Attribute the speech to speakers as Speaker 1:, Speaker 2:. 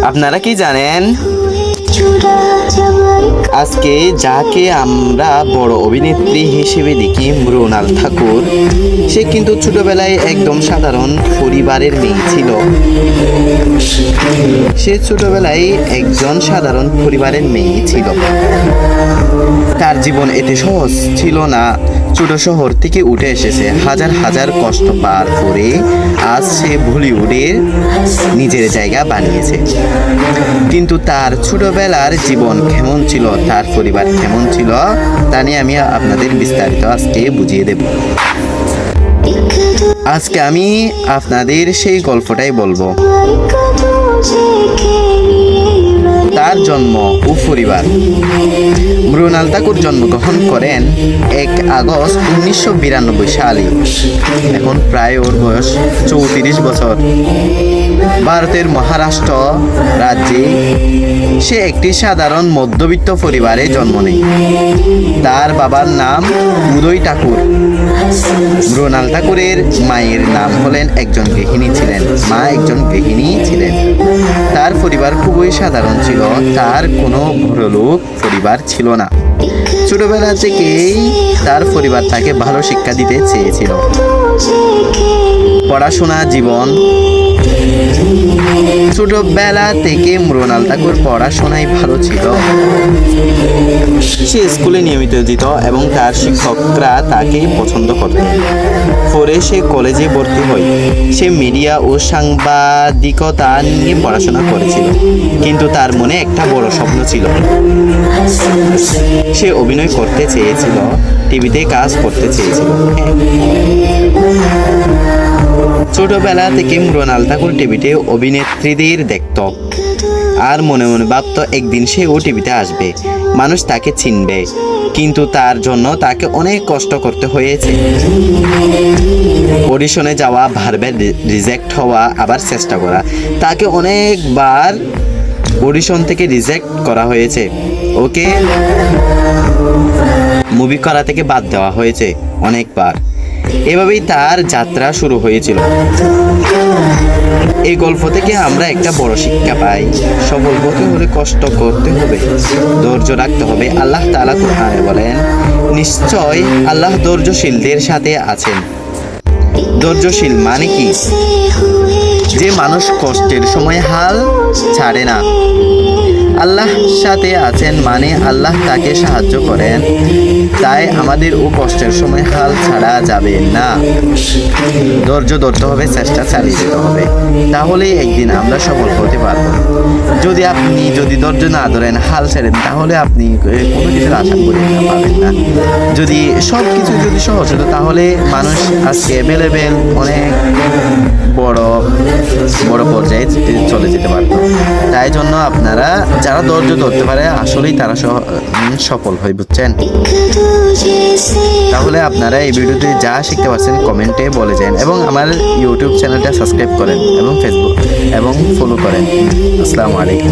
Speaker 1: আপনারা কি জানেন, আজকে যাকে আমরা বড় অভিনেত্রী হিসেবে দেখি মৃণাল ঠাকুর, সে কিন্তু ছোটবেলায় একদম সাধারণ পরিবারের মেয়ে ছিল। সে ছোটবেলায় একজন সাধারণ পরিবারের মেয়ে ছিল। তার জীবন এতে সহজ ছিল না। ছোট শহর থেকে উঠে এসেছে, হাজার হাজার কষ্ট পার করে আজ সে বলিউডে নিজের জায়গা বানিয়েছে। কিন্তু তার ছোটবেলার জীবন কেমন ছিল, তার পরিবার কেমন ছিল, তা নিয়ে আমি আপনাদের বিস্তারিত আজকে বুঝিয়ে দেব। আজকে আমি আপনাদের সেই গল্পটাই বলবো। তার জন্ম ও পরিবার। মৃণাল ঠাকুর জন্মগ্রহণ করেন 1 আগস্ট 1992 সালে। এখন প্রায় ওর বয়স 34 বছর। ভারতের মহারাষ্ট্র রাজ্যে সে একটি সাধারণ মধ্যবিত্ত পরিবারে জন্ম নেয়। তার বাবার নাম উদয় ঠাকুর। মৃণাল ঠাকুরের মায়ের নাম হলেন একজন গৃহিণী ছিলেন। মা একজন গৃহিণী ছিলেন। তার পরিবার খুবই সাধারণ ছিল। তার কোনো বড়লোক পরিবার ছিল না। ছোটবেলা থেকেই তার পরিবার তাকে ভালো শিক্ষা দিতে চেয়েছিল। পড়াশোনা জীবন। ছোটবেলা থেকে মৃণাল ঠাকুর পড়াশোনায় ভালো ছিল। সে স্কুলে নিয়মিত যেত এবং তার শিক্ষকরা তাকে পছন্দ করতেন। পরে সে কলেজে ভর্তি হয়। সে মিডিয়া ও সাংবাদিকতা নিয়ে পড়াশোনা করেছিল। কিন্তু তার মনে একটা বড় স্বপ্ন ছিল। সে অভিনয় করতে চেয়েছিল, টিভিতে কাজ করতে চেয়েছিল। ছোটবেলা থেকে মৃণাল ঠাকুর টিভিতে অভিনেত্রীদের দেখত আর মনে মনে ভাবত একদিন সেও টিভিতে আসবে, মানুষ তাকে চিনবে। কিন্তু তার জন্য তাকে অনেক কষ্ট করতে হয়েছে। অডিশনে যাওয়া, বারবার রিজেক্ট হওয়া, আবার চেষ্টা করা। তাকে অনেকবার অডিশন থেকে রিজেক্ট করা হয়েছে। ওকে মুভি করা থেকে বাদ দেওয়া হয়েছে অনেকবার। এভাবেই তার যাত্রা শুরু হয়েছিল। এই গল্প থেকে আমরা একটা বড় শিক্ষা পাই। সফল হতে হলে কষ্ট করতে হবে, ধৈর্য রাখতে হবে। আল্লাহ তাআলা কোরআনে বলেন, নিশ্চয় আল্লাহ ধৈর্যশীলদের সাথে আছেন। ধৈর্যশীল মানে কি? যে মানুষ কষ্টের সময় হাল ছাড়ে না। আল্লাহ সাথে আছেন মানে আল্লাহ তাকে সাহায্য করেন। তাই আমাদের ও কষ্টের সময় হাল ছাড়া যাবে না। ধৈর্য ধরতে হবে, চেষ্টা চালিয়ে যেতে হবে। তাহলেই একদিন আমরা সফল হতে পারব। যদি ধৈর্য না ধরেন, হাল ছেড়েন, তাহলে আপনি কোনো কিছুর আশা করে পাবেন না। যদি সব কিছু সহজ হতো, তাহলে মানুষ আজকে অ্যাভেলেবেল অনেক বড় বড় পর্যায়ে চলে যেতে পারত। তাই জন্য আপনারা যারা ধৈর্য ধরতে পারে, আসলেই তারা সফল হয়, বুঝছেন? তাহলে আপনারা এই ভিডিওতে যা শিখতে পারছেন কমেন্টে বলে যান এবং আমার ইউটিউব চ্যানেলটা সাবস্ক্রাইব করেন এবং ফেসবুক এবং ফলো করেন। আসসালামু আলাইকুম।